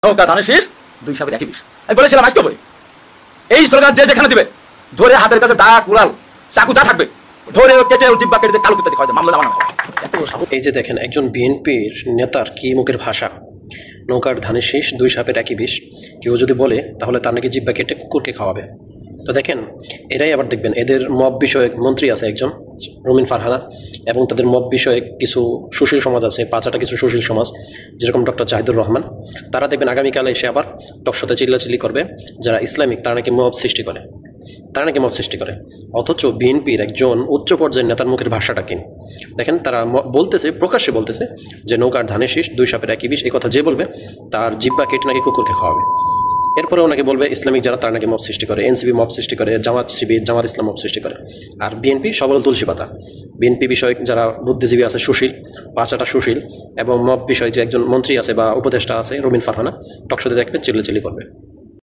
নৌকা ধানের শীষ দুই সাপের একই বিষ। আমি বলেছিলাম আজকে বই এই স্লোগান যে যেখানে দিবে ধরে হাতের কাছে দা কুড়াল চাকু যা থাকবে ধরে কেটে জিব্বা কেটে কালো কুত্তা খাওয়া মামলা বানানো। এই যে দেখেন একজন বিএনপির নেতার কি মুখের ভাষা, নৌকার ধানের শীষ দুই সাপের একই বিষ। কেউ যদি বলে তাহলে তার নাকি জিব্বা কেটে কুকুরকে খাওয়াবে। তো দেখেন এরাই আবার দেখবেন এদের মব বিষয়ক মন্ত্রী আছে একজন রুমিন ফারহানা, এবং তাদের মব বিষয়ক কিছু সুশীল সমাজ আছে, পাঁচটা কিছু সুশীল সমাজ যেরকম ডক্টর জাহিদুর রহমান। তারা দেখবেন আগামীকালে এসে আবার টকশোতে চিল্লাচিল্লি করবে যারা ইসলামিক তারা নাকি মব সৃষ্টি করে, অথচ বিএনপির একজন উচ্চ পর্যায়ের নেতার মুখের ভাষাটা কি দেখেন। তারা বলতেছে, প্রকাশ্যে বলতেছে যে নৌকার ধানের শীষ দুই সাপের একই বিষ। এই কথা যে বলবে তার জিব্বা কেটে নাকি কুকুরকে খাওয়াবে। এরপরে ওনাকে বলবে ইসলামিক যারা তারা নাকি মব সৃষ্টি করে, এনসিপি মব সৃষ্টি করে, জামাত শিবির জামাত ইসলাম মব সৃষ্টি করে, আর বিএনপি সবল তুলসী পাতা। বিএনপি বিষয়ক যারা বুদ্ধিজীবী আছে সুশীল, পাঁচটা সুশীল, এবং মব বিষয় যে একজন মন্ত্রী আছে বা উপদেষ্টা আছে রুমিন ফারহানা, টকশোতে দেখবেন চিল্লাচিল্লি করবে।